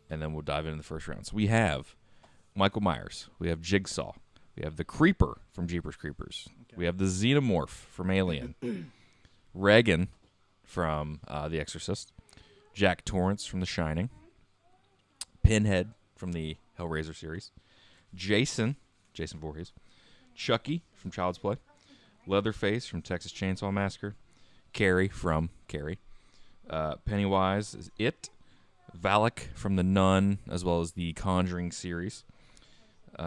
and then we'll dive into the first round. So we have Michael Myers. We have Jigsaw. We have the Creeper from Jeepers Creepers. Okay. We have the Xenomorph from Alien. Reagan from The Exorcist. Jack Torrance from The Shining. Pinhead from the Hellraiser series. Jason Voorhees. Chucky from Child's Play. Leatherface from Texas Chainsaw Massacre. Carrie from Carrie. Pennywise is It. Valek from The Nun, as well as the Conjuring series. Who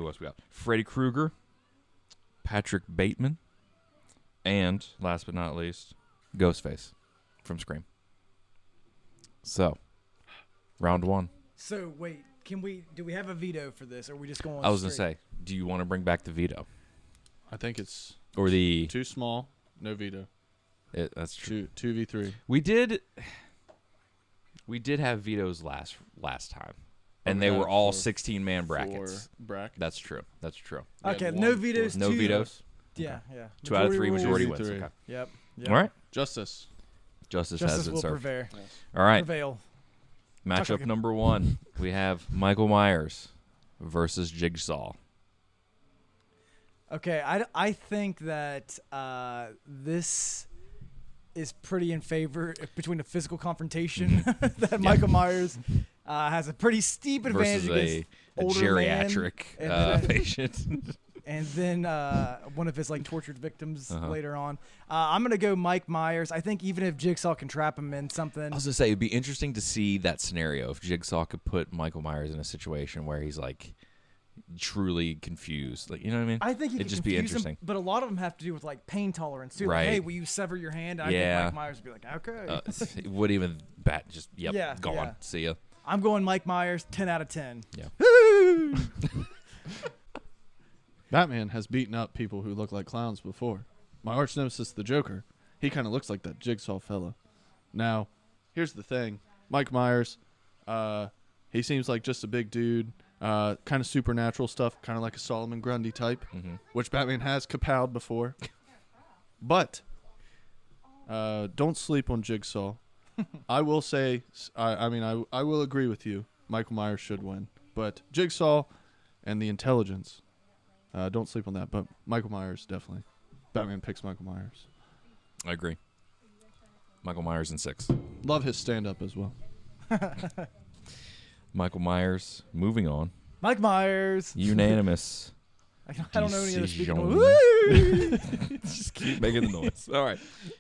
else we got? Freddy Krueger. Patrick Bateman. And, last but not least, Ghostface from Scream. So, round one. So, wait, do we have a veto for this, or are we just going I was going to straight? say, do you want to bring back the veto? I think it's Or the... too small, no veto. That's true. 2v3. We did have vetoes last time. And they were all 16-man brackets. Brackets. That's true. Okay, no vetoes. No vetoes? Yeah, yeah. 2 out of 3 majority rules. wins. Okay. Yep. All right. Justice Justice will has it served. prevail. Yes. All right. Prevail. Matchup number 1. We have Michael Myers versus Jigsaw. Okay, I think that this is pretty in favor between a physical confrontation that Michael Myers has a pretty steep advantage Versus against a older geriatric man, patient. and then one of his tortured victims later on. I'm gonna go Mike Myers. I think even if Jigsaw can trap him in something, I was gonna say it'd be interesting to see that scenario if Jigsaw could put Michael Myers in a situation where he's like truly confused, like, you know what I mean? I think he it'd could just be confuse interesting. him, but a lot of them have to do with like pain tolerance too. Right. Like, hey, will you sever your hand? And I think Mike Myers would be like, okay. It would even bat just Yeah, gone. yeah. See ya. I'm going Mike Myers, 10 out of 10. Yeah. Batman has beaten up people who look like clowns before. My arch nemesis, the Joker, he kind of looks like that Jigsaw fella. Now, here's the thing. Mike Myers, he seems like just a big dude, kind of supernatural stuff, kind of like a Solomon Grundy type, which Batman has kapowed before. But don't sleep on Jigsaw. I will say, I will agree with you. Michael Myers should win. But Jigsaw and the intelligence, don't sleep on that. But Michael Myers, definitely. Batman picks Michael Myers. I agree. Michael Myers in 6. Love his stand-up as well. Michael Myers, moving on. Mike Myers. Unanimous. I don't know any other speaking. Decision. Woo! Just keep making the noise. All right.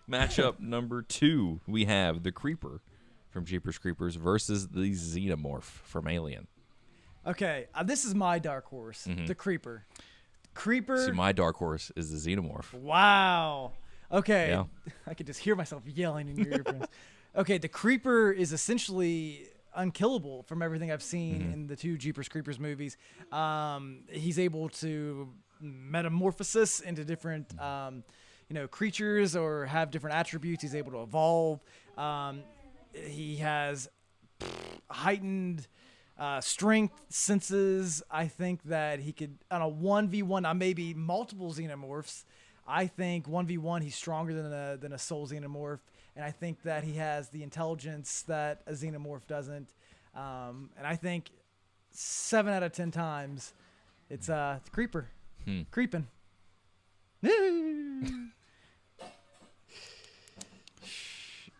Matchup number 2. We have the Creeper from Jeepers Creepers versus the Xenomorph from Alien. Okay, this is my dark horse, the Creeper. Creeper. See, my dark horse is the Xenomorph. Wow. Okay. Yeah. I could just hear myself yelling in your earphones. Okay, the Creeper is essentially unkillable from everything I've seen in the 2 Jeepers Creepers movies. He's able to metamorphosis into different creatures or have different attributes. He's able to evolve. He has heightened strength, senses. I think that he could, on a 1v1, maybe multiple xenomorphs, I think 1v1 he's stronger than a soul xenomorph, and I think that he has the intelligence that a xenomorph doesn't. And I think 7 out of 10 times it's Creeper creeping.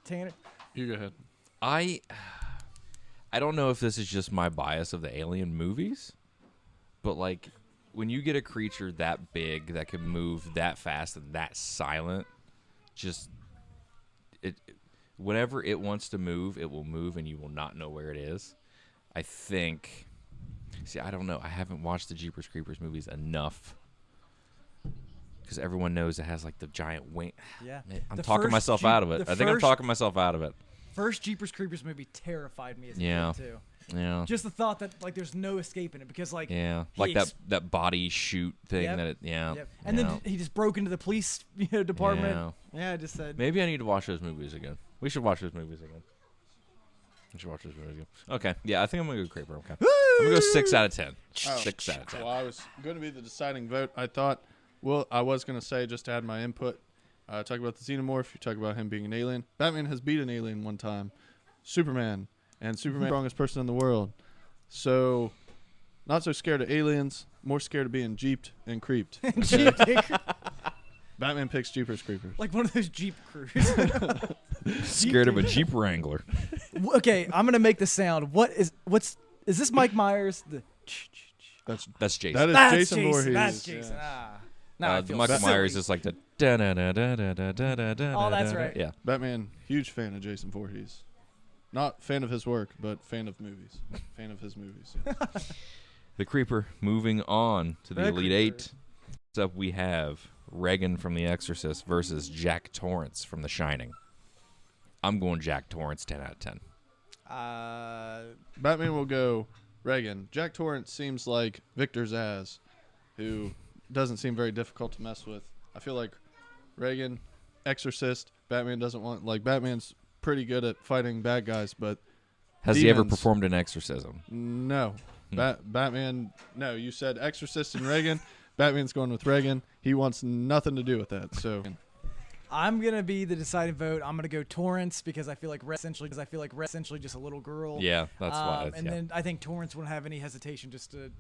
Tanner, You go ahead. I don't know if this is just my bias of the Alien movies, but like when you get a creature that big that can move that fast and that silent, just whenever it wants to move, it will move and you will not know where it is. I think. See, I don't know. I haven't watched the Jeepers Creepers movies enough because everyone knows it has like the giant wing. yeah. I'm The talking first myself out of it. I think I'm talking myself out of it. First Jeepers Creepers movie terrified me as a Yeah. kid too. Yeah. Just the thought that like there's no escaping it because like Yeah, he like that body shoot thing Yep. that it, yeah. Yep. And then he just broke into the police department. Yeah, I just said. Maybe I need to watch those movies again. We should watch those movies again. We should watch those movies again. Okay, yeah, I think I'm gonna go Creeper. Okay, I'm gonna go 6 out of 10. 6 out of 10. Well, I was going to be the deciding vote. I thought, I was going to say, just to add my input, talk about the Xenomorph. You talk about him being an alien. Batman has beat an alien one time. Superman and Superman strongest person in the world. So, not so scared of aliens, more scared of being jeeped and creeped. Okay? Batman picks Jeepers Creepers. Like one of those Jeep crews. Scared of a Jeep Wrangler. Okay, I'm gonna make the sound. Is this Mike Myers? That's Jason. That is That's Jason Voorhees. That's Jason. Yeah. Now I the feel Michael silly. Myers is like the da da da da da da da da. Oh, that's right. Yeah. Batman, huge fan of Jason Voorhees. Not fan of his work, but fan of movies. Fan of his movies. Yeah. The Creeper. Moving on to the The Elite Creeper. Eight. Next up, we have Reagan from The Exorcist versus Jack Torrance from The Shining. I'm going Jack Torrance, 10 out of 10. Batman will go Reagan. Jack Torrance seems like Victor Zsasz, who doesn't seem very difficult to mess with. I feel like Reagan, Exorcist, Batman doesn't want... Like, Batman's pretty good at fighting bad guys, but... Has he ever demons- performed an exorcism? No. Batman... No, you said Exorcist and Reagan. Batman's going with Reagan. He wants nothing to do with that, so... I'm gonna be the deciding vote. I'm gonna go Torrance because I feel like Red's essentially just a little girl. Yeah, that's why. And then I think Torrance wouldn't have any hesitation just to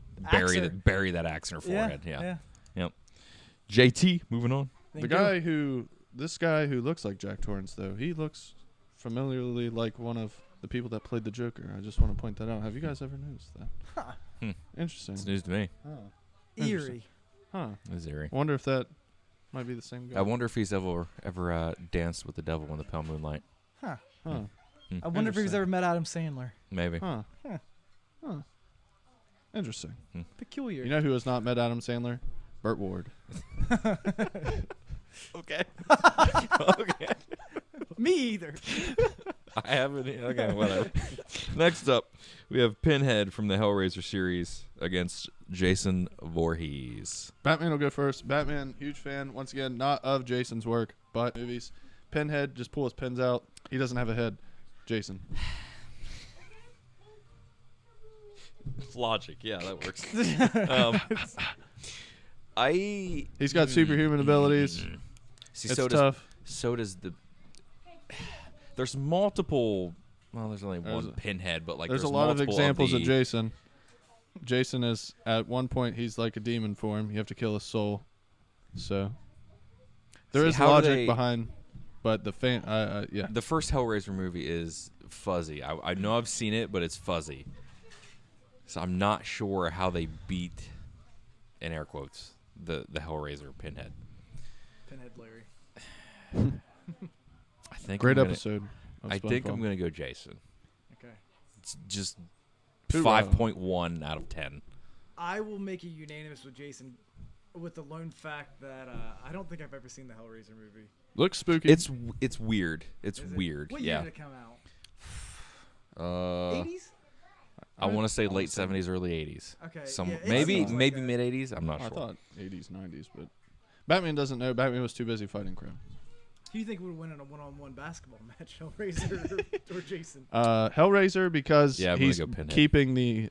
bury that axe in her forehead. Yeah. yeah. Yep. JT, moving on. This guy who looks like Jack Torrance, though, he looks familiarly like one of the people that played the Joker. I just want to point that out. Have you guys ever noticed that? Huh. Interesting. It's news to me. Eerie. Huh. It's eerie. I wonder if that might be the same guy. I wonder if he's ever danced with the devil in the pale moonlight. Huh. Huh. I wonder if he's ever met Adam Sandler. Maybe. Huh. Huh. Interesting. Peculiar. You know who has not met Adam Sandler? Burt Ward. Okay. Okay. Me either. I haven't. Okay, whatever. Next up, we have Pinhead from the Hellraiser series against Jason Voorhees. Batman will go first. Batman, huge fan. Once again, not of Jason's work, but movies. Pinhead, just pull his pins out. He doesn't have a head. Jason. Logic. Yeah, that works. He's got superhuman abilities. See, It's so tough. does the. There's multiple. Well, there's only one Pinhead, but There's a lot of multiple examples of the- Jason. Jason is at one point he's like a demon form. You have to kill his soul. So there See, is how do logic they- behind, but the fan, yeah. The first Hellraiser movie is fuzzy. I know I've seen it, but it's fuzzy. So I'm not sure how they beat, in air quotes, the Hellraiser Pinhead. Pinhead Larry. I think Great I'm gonna- episode. of I think I'm SpongeBob. gonna go Jason. Okay. It's just Hoorah. 5.1 out of 10. I will make it unanimous with Jason, with the lone fact that I don't think I've ever seen the Hellraiser movie. Looks spooky. It's weird. It's Is it? weird. What year Yeah. did it come out? 80s? I want to say late 70s, early 80s. Okay. Some yeah, it maybe seems like maybe that. mid 80s. I'm not I sure. thought 80s, 90s, but Batman doesn't know. Batman was too busy fighting crime. Who do you think would win in a one-on-one basketball match, Hellraiser or Jason? Hellraiser because Yeah, I'm gonna he's go Pinhead. keeping the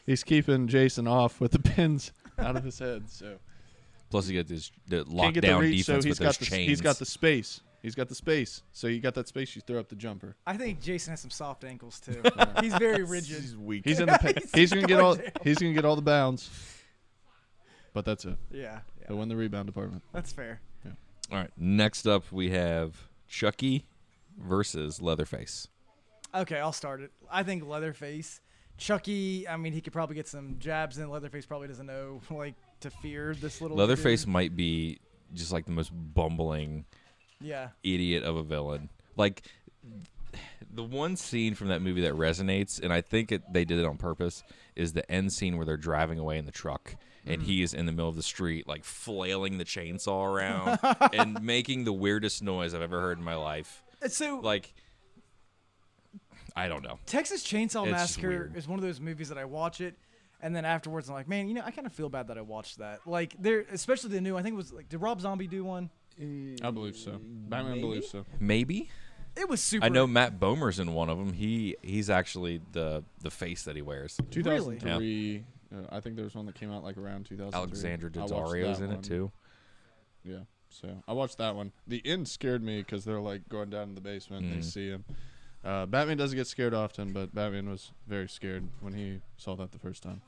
he's keeping Jason off with the pins out of his head. So Plus, you get this the can't get the lockdown reach. So defense he's with got those the chains. he's got the space. He's got the space. So you got that space. You throw up the jumper. I think Jason has some soft ankles too. He's very rigid. He's weak. He's in the he's gonna get all going down. he's gonna get all the bounds. But that's it. Yeah, He'll win the rebound department. that's fair. All right. Next up, we have Chucky versus Leatherface. Okay, I'll start it. I think Leatherface, Chucky. I mean, he could probably get some jabs in. Leatherface probably doesn't know like to fear this little Leatherface dude. might be just like the most bumbling Yeah. idiot of a villain. Like the one scene from that movie that resonates, and I think they did it on purpose, is the end scene where they're driving away in the truck. And he is in the middle of the street, like flailing the chainsaw around and making the weirdest noise I've ever heard in my life. So Like, I don't know. Texas Chainsaw It's just Massacre weird. is one of those movies that I watch it, and then afterwards I'm like, man, I kind of feel bad that I watched that. Like, there, especially the new. I think it was like, did Rob Zombie do one? I believe so. Batman believes so. Maybe. It was super. I know Matt Bomer's in one of them. He's actually the face that he wears. 2003. I think there was one that came out like around 2003. Alexander I watched Daddario's that in one. it too. Yeah. So I watched that one. The end scared me because they're like going down in the basement and they see him. Batman doesn't get scared often, but Batman was very scared when he saw that the first time.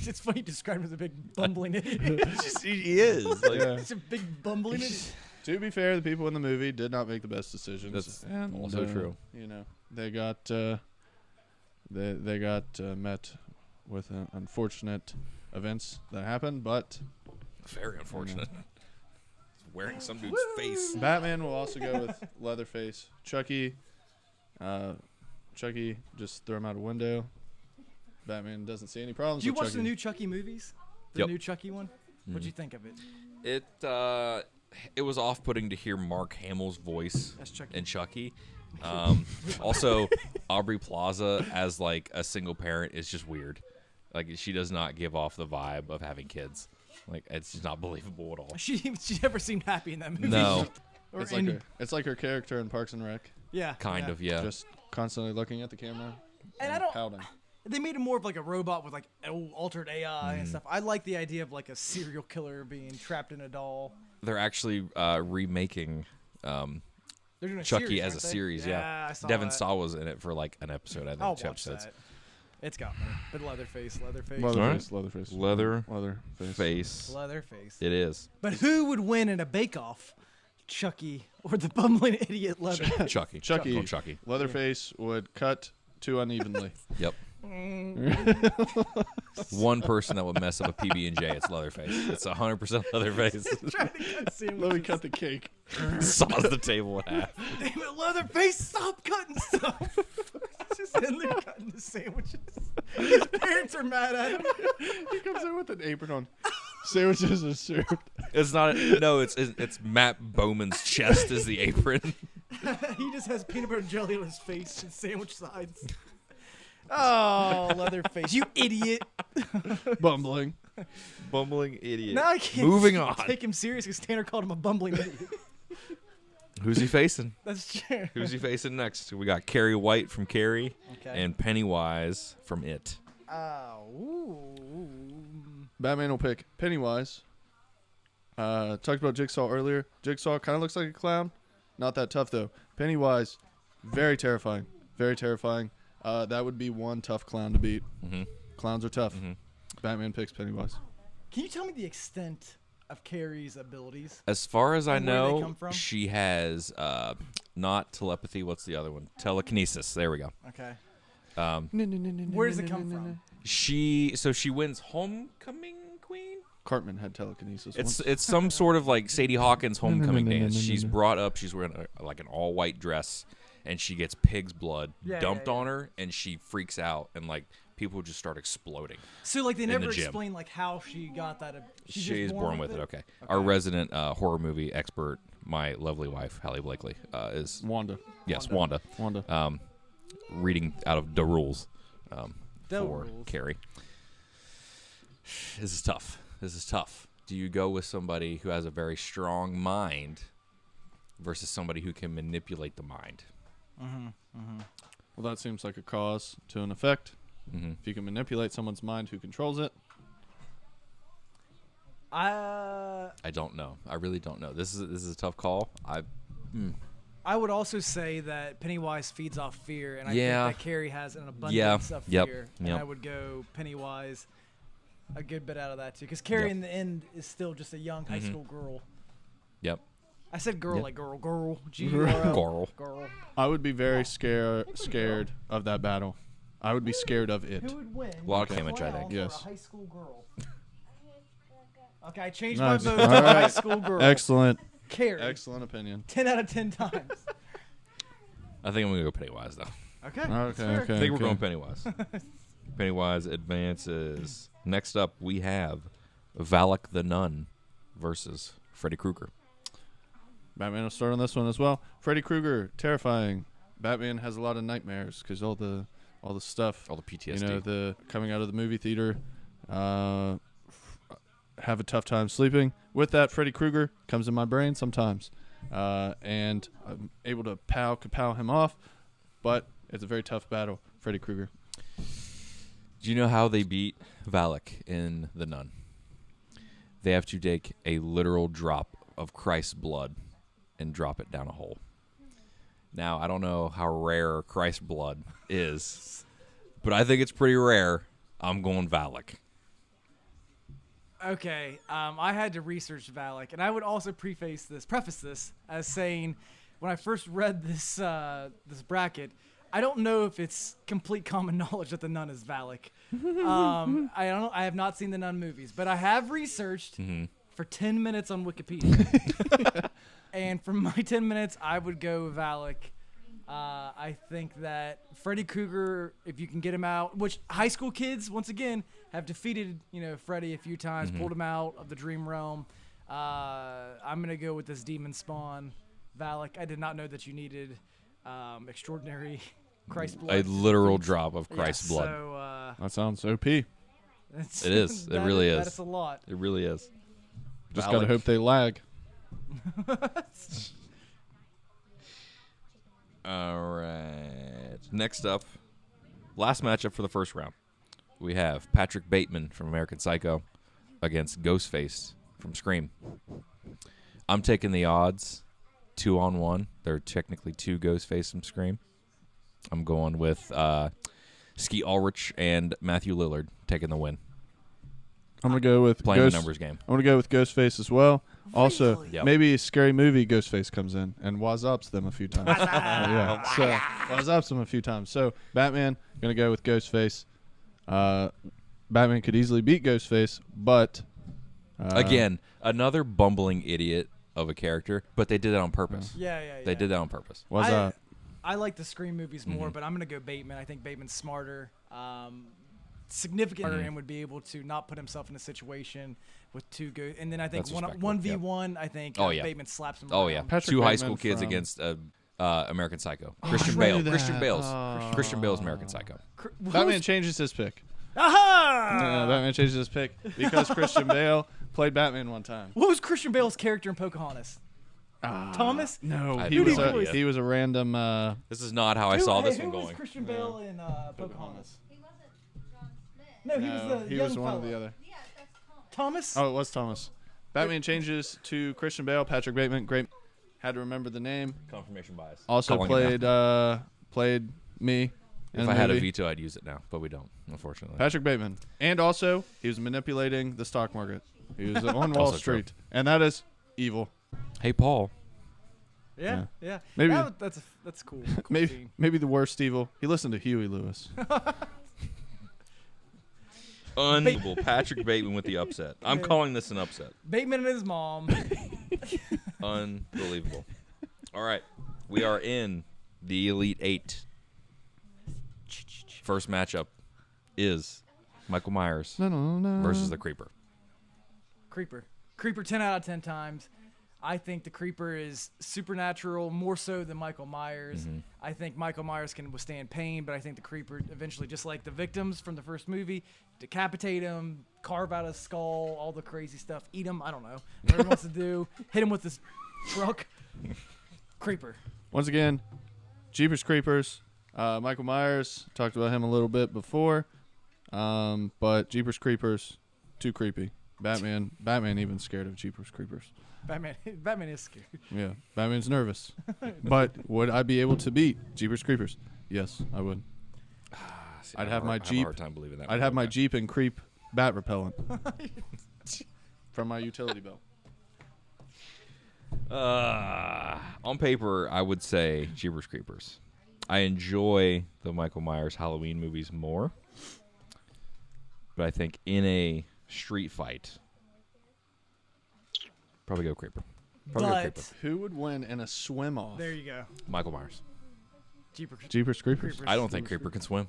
It's funny you described him as a big bumbling idiot. He is. Like, Yeah. He's a big bumbling idiot. To be fair, the people in the movie did not make the best decisions. That's and, also true. You know, they got met with unfortunate events that happened, but very unfortunate. Wearing some dude's face. Batman will also go with Leatherface. Chucky, just throw him out a window. Batman doesn't see any problems Did you with watch Chucky. the new Chucky movies? The Yep. new Chucky one? What'd you think of it? It was off-putting to hear Mark Hamill's voice That's Chucky. in Chucky. Also, Aubrey Plaza as like a single parent is just weird. Like she does not give off the vibe of having kids. Like it's just not believable at all. She never seemed happy in that movie. No, Or It's any- like her character in Parks and Rec, yeah, kind yeah. of, yeah. just constantly looking at the camera And I don't. pouting. They made him more of like a robot with like altered AI and stuff. I like the idea of like a serial killer being trapped in a doll. They're actually remaking They're doing a Chucky series, as a aren't they? series. Yeah, I saw Devin that. Saw was in it for like an episode. I think I'll 2 watch episodes. that. It's got me. But Leatherface. Leatherface. Leatherface. It is But who would win in a bake-off? Chucky or the bumbling idiot Leatherface? Chucky. Chucky. Go Chucky. Leatherface would cut too unevenly. Yep. One person that would mess up a PB&J, it's Leatherface. It's 100% Leatherface. Trying to cut sandwiches. Let me cut the cake. Saws the table in half. Damn it, Leatherface, stop cutting stuff. Just in there cutting the sandwiches. His parents are mad at him. He comes in with an apron on. Sandwiches are served. It's not. No, it's Matt Bowman's chest is the apron. He just has peanut butter and jelly on his face and sandwich sides. Oh, Leatherface, you idiot. Bumbling. Bumbling idiot. Now I can't Moving on. take him serious because Tanner called him a bumbling idiot. Who's he facing? That's true. Who's he facing next? We got Carrie White from Carrie Okay. and Pennywise from It. Ooh. Batman will pick Pennywise. Talked about Jigsaw earlier. Jigsaw kind of looks like a clown. Not that tough, though. Pennywise, very terrifying. Very terrifying. That would be one tough clown to beat. Mm-hmm. Clowns are tough. Mm-hmm. Batman picks Pennywise. Can you tell me the extent of Carrie's abilities? As far as I And where they know, come from? she has not telepathy. What's the other one? Telekinesis. There we go. Okay. Where does it come from? She wins Homecoming Queen. Cartman had telekinesis. It's some sort of like Sadie Hawkins homecoming no, dance. no, She's no. brought up. She's wearing like an all white dress, and she gets pig's blood dumped on her, and she freaks out, and like people just start exploding. So like they In never the gym. explain like how she got that. She's just She's born with it. Okay. Our resident horror movie expert, my lovely wife Hallie Blakely, is Wanda. Wanda. Wanda. Reading out of the rules The for rules. Carrie. This is tough. Do you go with somebody who has a very strong mind versus somebody who can manipulate the mind? Well, that seems like a cause to an effect. Mm-hmm. If you can manipulate someone's mind, who controls it? I don't know. I really don't know. This is a tough call. I would also say that Pennywise feeds off fear, and I Yeah. think that Carrie has an abundance of Yep. fear. And Yep. I would go Pennywise a good bit out of that too, because Carrie Yep. in the end is still just a young high school girl. Yep. I said girl Yep. like girl, G-U-R-L. Girl. I would be very scared of that battle. I would be scared of it. Who would win? A lot of a damage, I clown think. or Yes. a high school girl? Okay, I changed Nice. my vote to All a high right. school girl. Excellent. Carrie. Excellent opinion. 10 out of 10 times. I think I'm gonna go Pennywise though. Okay. Okay. I think we're going Pennywise. Pennywise advances. Next up, we have Valak the Nun versus Freddy Krueger. Batman will start on this one as well. Freddy Krueger, terrifying. Batman has a lot of nightmares because all the stuff, All the PTSD. you know, the coming out of the movie theater, have a tough time sleeping. With that, Freddy Krueger comes in my brain sometimes, and I'm able to kapow him off, but it's a very tough battle. Freddy Krueger. Do you know how they beat Valak in The Nun? They have to take a literal drop of Christ's blood and drop it down a hole. Now, I don't know how rare Christ blood is, but I think it's pretty rare. I'm going VALEK. Okay, I had to research VALEK, and I would also preface this as saying, when I first read this this bracket, I don't know if it's complete common knowledge that the Nun is VALEK. I have not seen the Nun movies, but I have researched for 10 minutes on Wikipedia, and for my 10 minutes, I would go VALEK. I think that Freddy Krueger, if you can get him out, which high school kids, once again, have defeated, Freddy a few times, pulled him out of the dream realm. I'm going to go with this demon spawn, VALEK. I did not know that you needed extraordinary Christ blood. A literal drop of Christ blood. So, That sounds OP. It is. It really is. That's a lot. It really is. Just VALEK. gotta hope they lag. All right. Next up, last matchup for the first round. We have Patrick Bateman from American Psycho against Ghostface from Scream. I'm taking the odds 2-on-1. There are technically 2 Ghostface from Scream. I'm going with Skeet Ulrich and Matthew Lillard taking the win. I'm gonna go with Playing the numbers game. I'm gonna go with Ghostface as well. Also, Yep. maybe a scary movie Ghostface comes in and waz-ups them a few times. Yeah, so waz-ups them a few times. So Batman, gonna go with Ghostface. Batman could easily beat Ghostface, but Again, another bumbling idiot of a character, but they did it on purpose. Yeah. They did that on purpose. waz-up. I like the Scream movies more, but I'm going to go Bateman. I think Bateman's smarter, significantly, and would be able to not put himself in a situation with 2 good. And then I think That's respectable, 1v1, I think Bateman slaps him Oh, around. yeah. Patrick 2 high Bateman school kids from- against American Psycho. Christian I Bale. knew Christian that. Bale's. Christian Bale's American Psycho. Batman changes his pick. Aha! Batman changes his pick because Christian Bale played Batman one time. What was Christian Bale's character in Pocahontas? Thomas? No, I he have was no a, idea. he was a random. This is not how I saw this who one was going. Christian Bale in Pocahontas? He wasn't John Smith. No, he No, was the he young was one of fella. the other. Yeah, that's Thomas. Thomas? Oh, it was Thomas. Batman changes to Christian Bale. Patrick Bateman. Great. Had to remember the name. Confirmation bias. Also Calling it played me. in If the I had a movie. veto, I'd use it now, but we don't, unfortunately. Patrick Bateman. And also, he was manipulating the stock market. He was on Wall Also true. Street. And that is evil. Hey, Paul. Yeah. Maybe- That's cool. Maybe the worst evil. He listened to Huey Lewis. Unbelievable. Patrick Bateman with the upset. I'm calling this an upset. Bateman and his mom. Unbelievable. All right. We are in the Elite 8. First matchup is Michael Myers versus the Creeper. Creeper 10 out of 10 times. I think the Creeper is supernatural more so than Michael Myers. I think Michael Myers can withstand pain, but I think the Creeper eventually, just like the victims from the first movie, decapitate him, carve out his skull, all the crazy stuff, eat him, I don't know, whatever he wants to do, hit him with his truck. Creeper. Once again, Jeepers Creepers. Michael Myers, talked about him a little bit before. But Jeepers Creepers, too creepy. Batman even scared of Jeepers Creepers. Batman is scared. Yeah, Batman's nervous. But would I be able to beat Jeepers Creepers? Yes, I would. See, I'd I have my I have a Jeep. hard time believing that. I'd have my Okay. Jeep and creep bat repellent from my utility belt. On paper, I would say Jeepers Creepers. I enjoy the Michael Myers Halloween movies more, but I think in a street fight, probably go Creeper. Probably go Creeper. But Who would win in a swim off? there you go. Michael Myers. Jeepers Creepers. Creepers. I don't think Creeper can swim.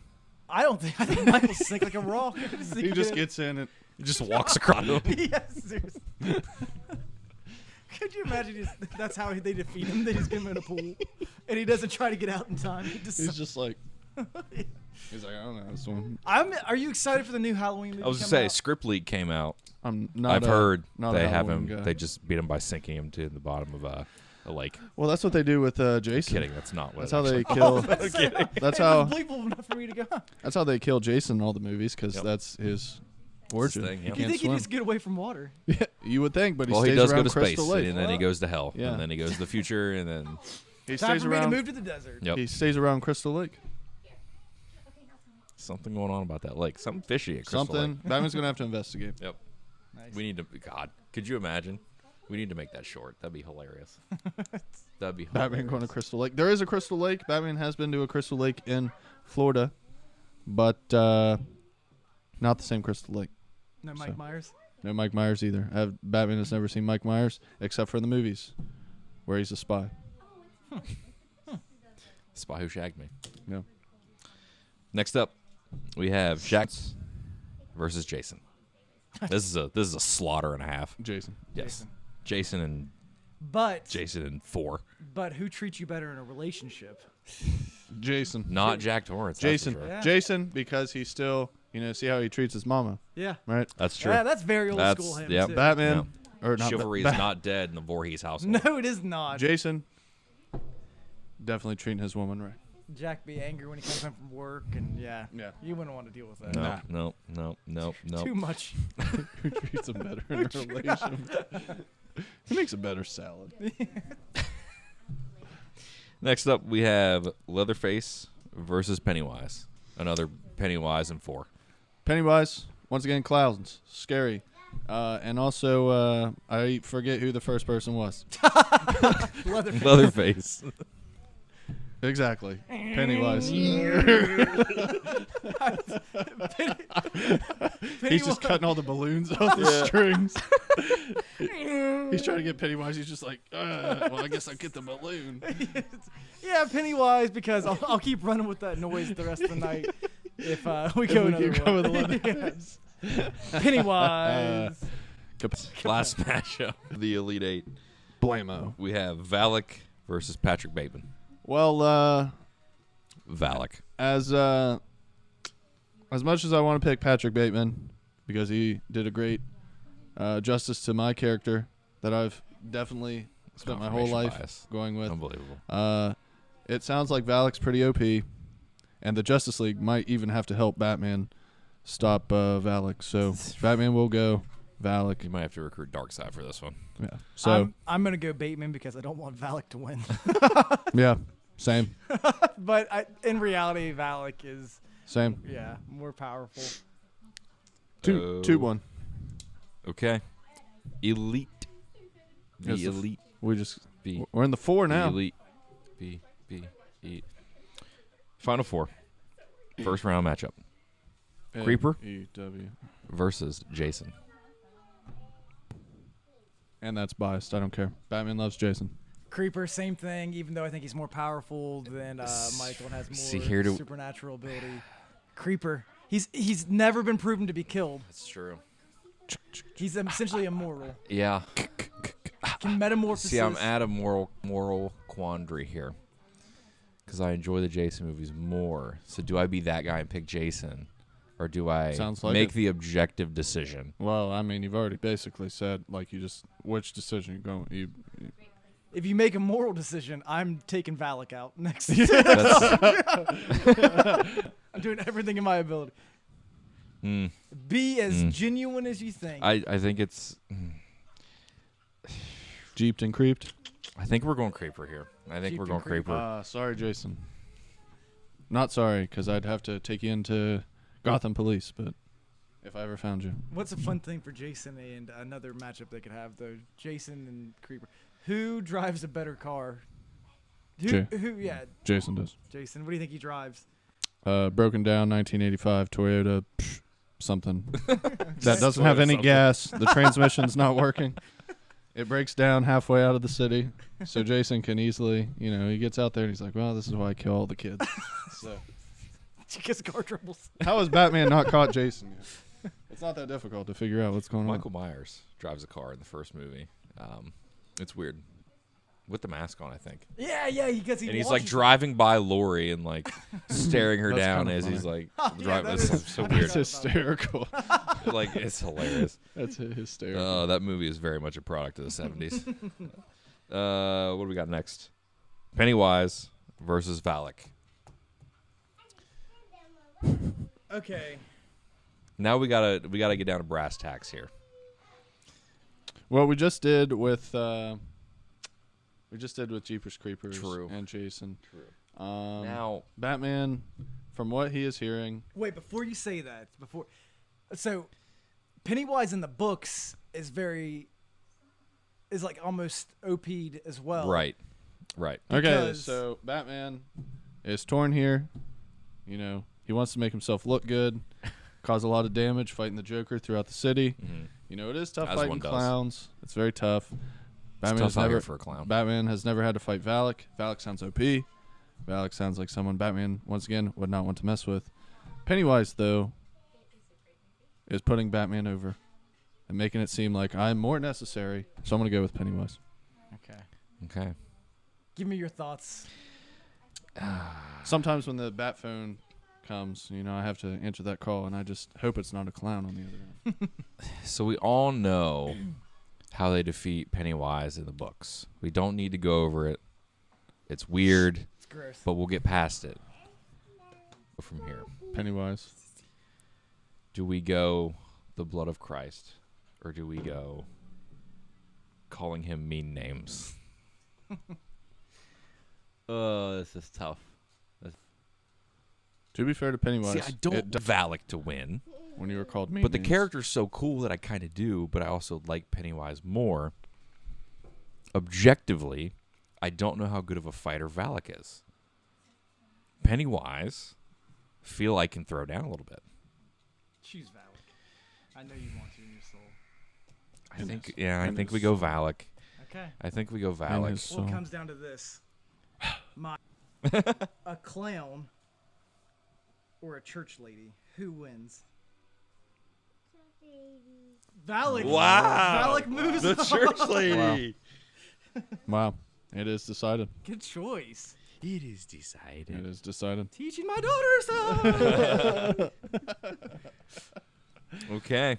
I think Michael's sick like a rock. He just gets in and He just walks across him. Yes, seriously. Could you imagine that's how they defeat him? They just get him in a pool, and he doesn't try to get out in time. he's just like, he's like, I don't know how to swim. Are you excited for the new Halloween movie? I was gonna coming say out? Script League came out. I'm not. I've heard not they a have Halloween him. guy. They just beat him by sinking him to the bottom of a lake. Well, that's what they do with Jason. Kidding. That's not what. That's it how they actually- kill. That's how- It was believable enough for me to go. That's how they kill Jason in all the movies because Yep. that's his That's origin. his thing, He yep. You can't think he swim. just get away from water? Yeah, you would think, but he Well, stays he does go around to space, Crystal Lake. and then he goes to hell, Yeah. and then he goes to the future, and then He He Time stays for me to around. move to the desert. Yep. He stays around Crystal Lake. Something going on about that lake. Something fishy at Crystal Something. Lake. Batman's gonna have to investigate. Yep. Nice. We need to. God, could you imagine? We need to make that short. That'd be hilarious. That'd be hilarious. Batman going to Crystal Lake. There is a Crystal Lake. Batman has been to a Crystal Lake in Florida, but not the same Crystal Lake. No Mike Myers. No Mike Myers either. Batman has never seen Mike Myers except for in the movies, where he's a spy. Spy Who Shagged Me. Yeah. Next up, we have Jack versus Jason. This is a slaughter and a half. Jason. Yes, Jason and But 4. But who treats you better in a relationship? Jason. Not Jack Torrance. that's Jason. for sure. Yeah. Jason, because he's still, see how he treats his mama, Yeah. right? That's true. Yeah, that's very old That's- school him yep. too. Batman, or not Chivalry is not dead in the Voorhees household. No, it is not. Jason, definitely treating his woman right. Jack be angry when he comes home from work, and Yeah. you wouldn't want to deal with that. No, no. Too much. Who treats him better in a relationship? He makes a better salad. Next up, we have Leatherface versus Pennywise. Another Pennywise and 4. Pennywise, once again, clowns, scary. And also, I forget who the first person was. Leatherface. Leatherface. Exactly. Pennywise. He's just cutting all the balloons off the strings. He's trying to get Pennywise. He's just like, well, I guess I'll get the balloon. Yeah, Pennywise, because I'll keep running with that noise the rest of the night if we go another keep going one. with Leatherface. Pennywise. Last matchup, the Elite 8. Blammo. We have Valek versus Patrick Bateman. Well, Valek. as much as I want to pick Patrick Bateman because he did a great justice to my character that I've definitely spent my whole Confirmation life bias. going with. Unbelievable. It sounds like Valek's pretty OP, and the Justice League might even have to help Batman stop Valek. So Batman will go Valek. You might have to recruit Darkseid for this one. Yeah. So I'm gonna go Bateman because I don't want Valek to win. yeah, same, But in reality, Valek is same. more powerful. 2-1. Okay. Elite. The Yes, Elite. We're in the 4 now. Elite. E. Final 4. First round matchup. Creeper E-W. versus Jason. And that's biased. I don't care. Batman loves Jason. Creeper, same thing. Even though I think he's more powerful than Michael and has more See, here to- supernatural ability. Creeper, he's never been proven to be killed. That's true. He's essentially immortal. Yeah. Can metamorphosis. See, I'm at a moral quandary here. Because I enjoy the Jason movies more. So do I be that guy and pick Jason? Or do I Sounds like make it. the objective decision? Well, I mean, you've already basically said, like, which decision you're going. If you make a moral decision, I'm taking Valek out next. I'm doing everything in my ability. Be as genuine as you think. I think it's... Jeeped and creeped. I think we're going Creeper here. I think Jeeped we're and going creeped. Creeper. Sorry, Jason. Not sorry, because I'd have to take you into Gotham Police, but if I ever found you. What's a fun thing for Jason and another matchup they could have, though? Jason and Creeper. Who drives a better car? Yeah, Jason does. Jason. What do you think he drives? Broken down 1985 Toyota something. That doesn't have Toyota any something. gas. The transmission's not working. It breaks down halfway out of the city. So Jason can easily, he gets out there and he's like, well, this is why I kill all the kids. So She gets car troubles. how has Batman not caught Jason yet? It's not that difficult to figure out what's going on. Michael Myers drives a car in the first movie. It's weird. With the mask on, I think. Yeah, because he And he's like watches- driving by Lori and like staring her That's down kinda as he's funny. like Yeah, driving. that It's is- so I weird. It's hysterical. Like it's hilarious. That's hysterical. That movie is very much a product of the 70s. What do we got next? Pennywise versus Valek. Okay. Now we gotta get down to brass tacks here. Well, we just did with We just did with Jeepers Creepers True. and Jason. True. Now, Batman, from what he is hearing, Wait, before you say that, so Pennywise in the books is like almost OP'd as well. Right. Right. okay, Because- so Batman is torn here. You know, he wants to make himself look good, cause a lot of damage fighting the Joker throughout the city. Mm-hmm. You know, it is tough As fighting one does. clowns. It's very tough. It's tough out here for a clown. Batman has never had to fight Valak. Valak sounds OP. Valak sounds like someone Batman, once again, would not want to mess with. Pennywise, though, is putting Batman over and making it seem like I'm more necessary. So I'm going to go with Pennywise. Okay. Okay. Give me your thoughts. Sometimes when the bat phone comes, you know, I have to answer that call, and I just hope it's not a clown on the other end. So we all know how they defeat Pennywise in the books. We don't need to go over it. It's weird, It's gross. but we'll get past it. But from here, Pennywise. do we go the blood of Christ, or do we go calling him mean names? Oh, this is tough. To be fair to Pennywise, See, I don't want Valak to win, when you were called mean but the names. character's so cool that I kind of do, but I also like Pennywise more. Objectively, I don't know how good of a fighter Valak is. Pennywise, feel I can throw down a little bit. Choose Valak. I know you want to in your soul. I In think, his- yeah, I in think his we go soul. Valak. Okay. I think we go In Valak. his Well, it soul. comes down to this: a clown or a church lady. Who wins? Valak. Wow. Valak moves The on. church lady. Wow. It is decided. Good choice. It is decided. It is decided. Teaching my daughter stuff. Okay.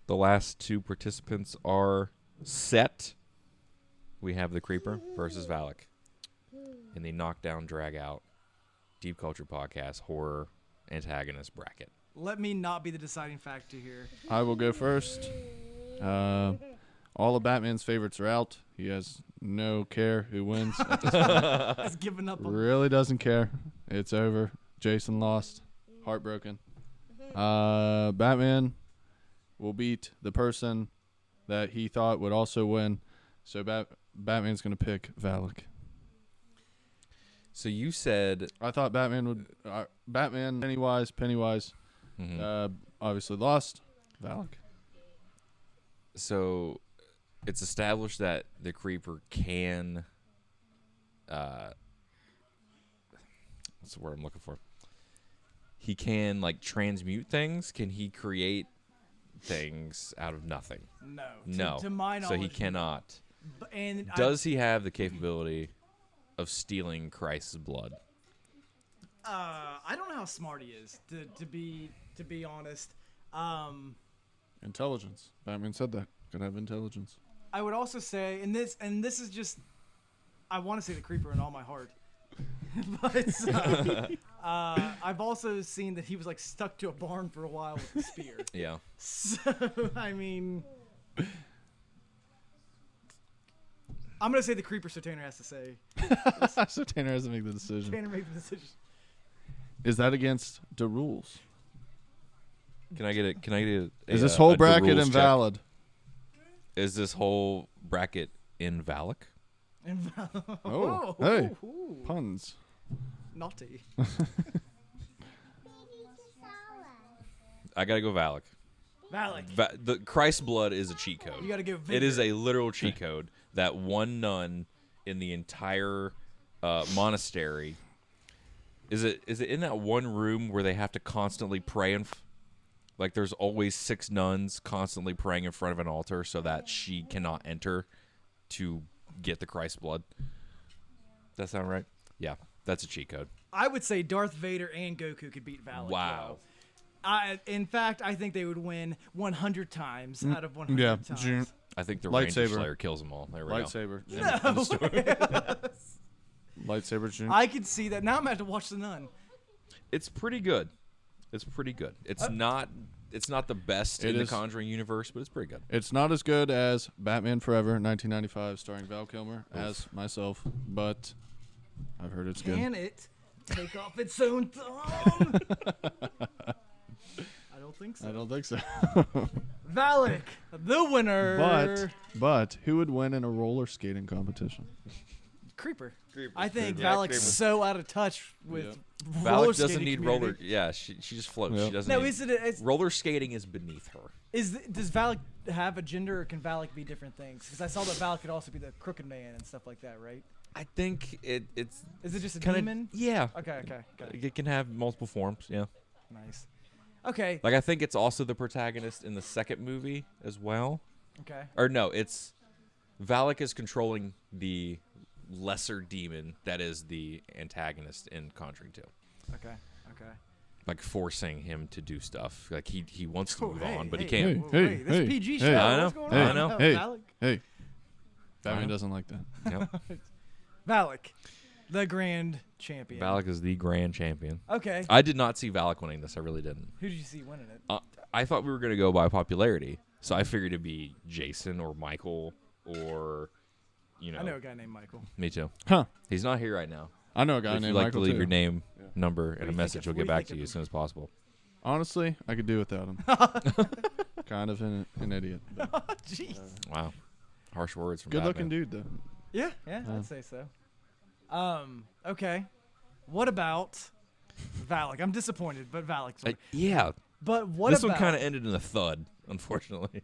The last two participants are set. We have the Creeper versus Valak in the knockdown, drag out, deep culture podcast horror antagonist bracket. Let me not be the deciding factor here. I will go first. All of Batman's favorites are out. He has no care who wins. At this point. He's given up. On Really doesn't care. It's over. Jason lost. Heartbroken. Batman will beat the person that he thought would also win. So Batman's going to pick Valak. So you said I thought Batman would. Batman, Pennywise. Obviously lost. Valak. so it's established that the Creeper can what's the word I'm looking for? He can like transmute things. Can he create things out of nothing? no. No. To my So knowledge. he cannot. And Does he have the capability of stealing Christ's blood? I don't know how smart he is. To be honest. Intelligence. Batman said that. Gonna have intelligence. I would also say, and this is just, I want to say the Creeper in all my heart, but I've also seen that he was like stuck to a barn for a while with a spear. Yeah. So I mean, I'm gonna say the Creeper, so Tanner has to say. So Tanner has to make the decision. Tanner made the decision. Is that against the rules? Can I get it? Can I get a? Is this whole a bracket rules check? invalid? Is this whole bracket in Valak? Oh, hey. Puns. Naughty. I gotta go Valak. Valak. The Christ blood is a cheat code. You gotta go. It is a literal cheat code that one nun in the entire monastery. Is it in that one room where they have to constantly pray and like there's always 6 nuns constantly praying in front of an altar so that she cannot enter to get the Christ blood? That sound right? Yeah, that's a cheat code. I would say Darth Vader and Goku could beat Valak. Wow. In fact, I think they would win 100 times out of 100 Yeah. times. I think the Ranger Lightsaber. Slayer kills them all. There we go. Lightsaber. No. Lightsaber. June. I could see that. Now I'm going to have to watch The Nun. It's pretty good. It's pretty good. It's not it's not the best It in the is. Conjuring universe, but it's pretty good. It's not as good as Batman Forever, 1995, starring Val Kilmer as myself, but I've heard it's good. Can it take off its own thumb? I don't think so. I don't think so. Valek, the winner. But who would win in a roller skating competition? Creeper. I think Yeah, Valek's Creeper. so out of touch with roller Valak doesn't skating need community. roller. Yeah, she just floats. Yeah. She doesn't. No, need, is it? It's, roller skating is beneath her. does Valek have a gender, or can Valek be different things? Because I saw that Valek could also be the crooked man and stuff like that, right? I think it's Is it just a kind demon? of yeah. Okay. It can have multiple forms. Yeah. Nice. Okay. Like I think it's also the protagonist in the second movie as well. Okay. Or no, it's Valak is controlling the lesser demon that is the antagonist in Conjuring 2. Okay. Like forcing him to do stuff. Like he wants to Oh, move hey, on, but he hey, can't. whoa, Hey, wait, this hey, PG hey. show. I know, What's going I on? know. No, Hey. Valek. Hey, Batman know. doesn't like that. Yep. Valek, the grand champion. Valak is the grand champion. Okay. I did not see Valak winning this. I really didn't. Who did you see winning it? I thought we were going to go by popularity. So I figured it'd be Jason or Michael or, I know a guy named Michael. Me too. Huh. He's not here right now. I know a guy If you'd named like Michael to leave too. your name, Yeah. number, do and you a message, think we'll of- get what do you back to think you of as soon as possible. Honestly, I could do without him. Kind of an idiot. but Jeez. Wow. Harsh words from good looking Batman. dude, though. Yeah, I'd say so. Okay. What about Valek? I'm disappointed, but Valek's winning. Yeah. But what This about one kind of ended in a thud, unfortunately.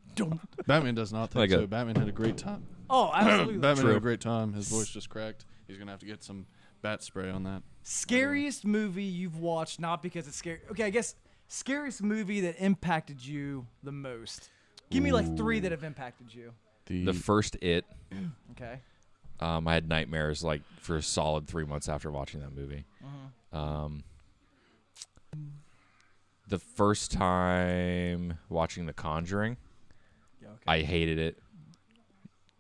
Batman does not think Like so. a- Batman had a great time. Oh, absolutely. Batman True. had a great time. His voice just cracked. He's going to have to get some bat spray on that. Scariest movie you've watched, not because it's scary. Okay, I guess scariest movie that impacted you the most. Give me like 3 that have impacted you. The first It, Okay. I had nightmares like for a solid 3 months after watching that movie. The first time watching The Conjuring, Yeah, okay. I hated it.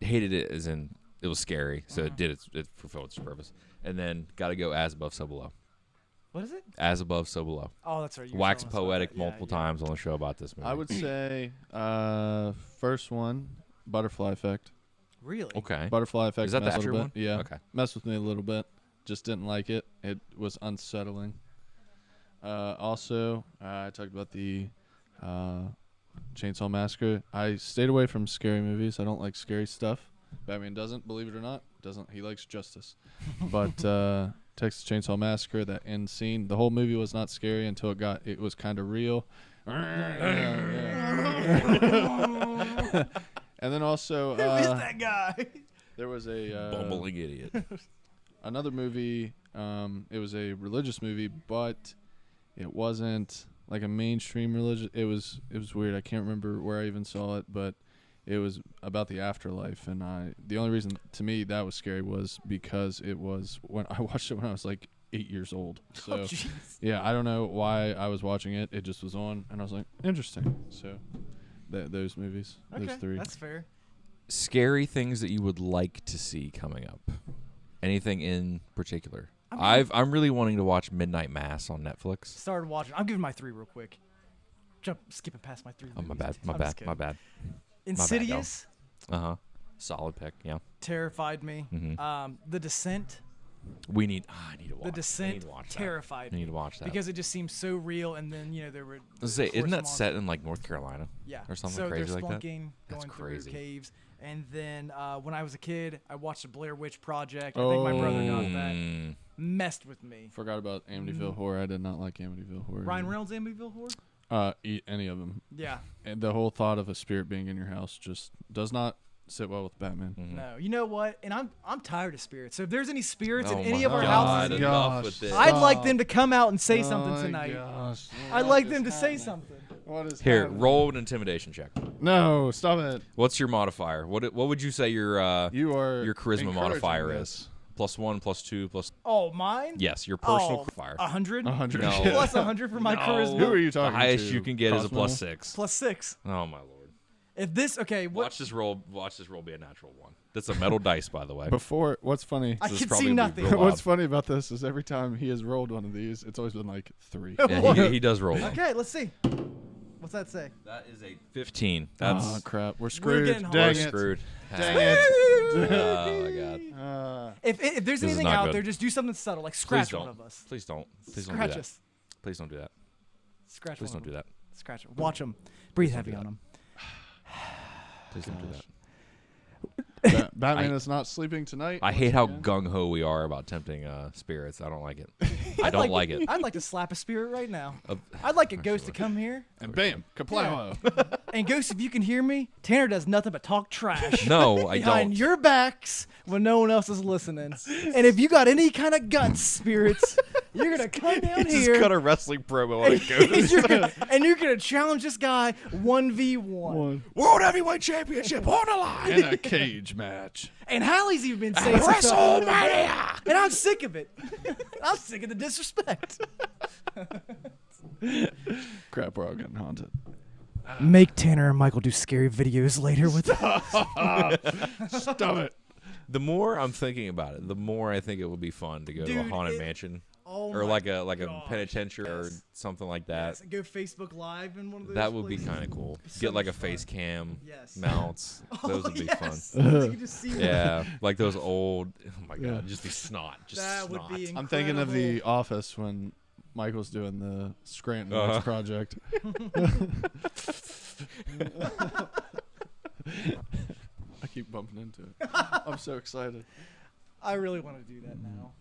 Hated it as in it was scary, so it fulfilled its purpose. And then got to go As Above, So Below. What is it? As Above, So Below. Oh, that's right. you were Wax telling us about poetic that. Yeah, multiple yeah. times on the show about this movie. I would say first one, Butterfly Effect. Really? Okay. Butterfly Effect. Is that the messed a little Asher bit. one? Yeah. Okay. Messed with me a little bit. Just didn't like it. It was unsettling. Also, I talked about the Chainsaw Massacre. I stayed away from scary movies. I don't like scary stuff. Batman doesn't, believe it or not. Doesn't. He likes justice. But Texas Chainsaw Massacre, that end scene, the whole movie was not scary until it was kind of real. And then also, Who is that guy? there was a Bumbling idiot. another movie. It was a religious movie, but it wasn't like a mainstream religious. It was weird. I can't remember where I even saw it, but it was about the afterlife. And the only reason to me that was scary was because it was when I watched it when I was like 8 years old. So Oh, jeez. yeah, I don't know why I was watching it. It just was on, and I was like, interesting. So those movies, Okay, those 3. that's fair. Scary things that you would like to see coming up. Anything in particular? I mean- I'm really wanting to watch Midnight Mass on Netflix. Started watching. I'm giving my 3 real quick. Skipping past my 3. Oh, my movies. bad. My I'm bad. just My kidding. bad. Insidious Solid pick. Yeah. terrified me. Mhm. The Descent. I need to watch. The I need Descent to watch that. terrified I need me to watch that. because it just seems so real. And then there were. Let's say, of course, isn't that monsters. set in like North Carolina? Yeah. or something so crazy they're like that? spelunking, That's going crazy. through caves. And then when I was a kid, I watched the Blair Witch Project. I think my brother got that. Mm. Messed with me. Forgot about Amityville Horror. I did not like Amityville Horror. Ryan Reynolds, Amityville Horror? Any of them. Yeah. And the whole thought of a spirit being in your house just does not sit well with Batman. Mhm. No. You know what? And I'm tired of spirits. So if there's any spirits Oh in any my of our God, houses, enough with this. I'd like them to come out and say something tonight. Gosh. I'd like them to say something. What is Here, happening? roll an intimidation check. No, stop it. What's your modifier? What would you say your You are your charisma encouraging modifier this. is? +1, +2, plus. Oh, mine? Yes, your personal Oh, fire. 100? 100. No. Plus 100 for my No. charisma. Who are you The talking to? highest you can get is a Cosmo? +6. Plus 6. Oh my lord! If this, okay, what? Watch this roll. Watch this roll be a natural 1. That's a metal dice, by the way. Before, what's funny? I This is can probably see gonna be nothing. real What's funny about this is every time he has rolled one of these, it's always been like 3. Yeah, he does roll. Well. Okay, let's see. What's that say? That is a 15. That's Oh crap, we're screwed. getting Dang we're it. screwed. Dang it. Oh my god. If there's This is anything not out good. there, just do something subtle, like scratch one of us. Please don't. Please don't Scratch do that. us. Please don't do that. Scratch Please one don't of do them. that. Scratch them. Watch them. Breathe don't heavy do on that. them. Please don't do that. Batman is not sleeping tonight. I once hate how again. gung ho we are about tempting spirits. I don't like it. I don't like it. I'd like to slap a spirit right now. Uh, I'd like a ghost to come here. And bam, kaplamo. And ghost, if you can hear me, Tanner does nothing but talk trash. No, I behind don't. your backs when no one else is listening. And if you got any kind of guts, spirits, you're gonna come down Just here cut a wrestling promo on a ghost. and you're gonna challenge this guy 1v1. World Heavyweight Championship on the line. In a cage match. And Hallie's even been saying some stuff. WrestleMania. And I'm sick of it. I'm sick of the disrespect. Crap, we're all getting haunted. Make Tanner and Michael do scary videos later with Stop it. The more I'm thinking about it, the more I think it would be fun to go to a Dude, haunted mansion Oh or my like a gosh, penitentiary or yes. something like that. Yes, and go Facebook Live in one of those That would be places. kind of cool. So Get like a much fun. face cam Yes. mounts. Those would be yes. fun. You can just see Yeah, like those old. Oh my god, Yeah. just be snot. Just That snot. would be I'm thinking of The incredible. Office when Michael's doing the Scranton Uh-huh. Arts Project. I keep bumping into it. I'm so excited. I really want to do that now.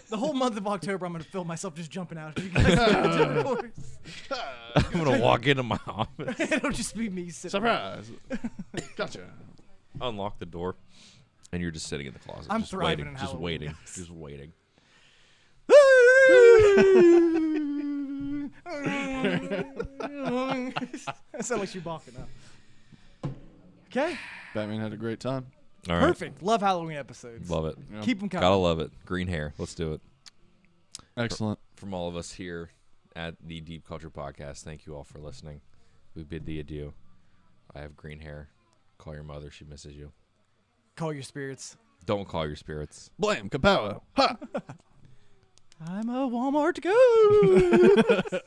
The whole month of October, I'm going to film myself just jumping out. You guys to record. I'm gonna walk into my office, It'll just be me sitting. Surprise. Gotcha. unlock the door, and you're just sitting in the closet. I'm just thriving waiting, in just Halloween, waiting, guys. just waiting. I sound like Chewbacca now. Okay, Batman had a great time. All right, perfect. Love Halloween episodes. love it. Yeah. Keep them coming. Gotta love it. Green hair. Let's do it. Excellent. From all of us here at the Deep Culture Podcast, thank you all for listening. We bid thee adieu. I have green hair. Call your mother. She misses you. Call your spirits. Don't call your spirits. Blam, kapow. Ha! I'm a Walmart ghost.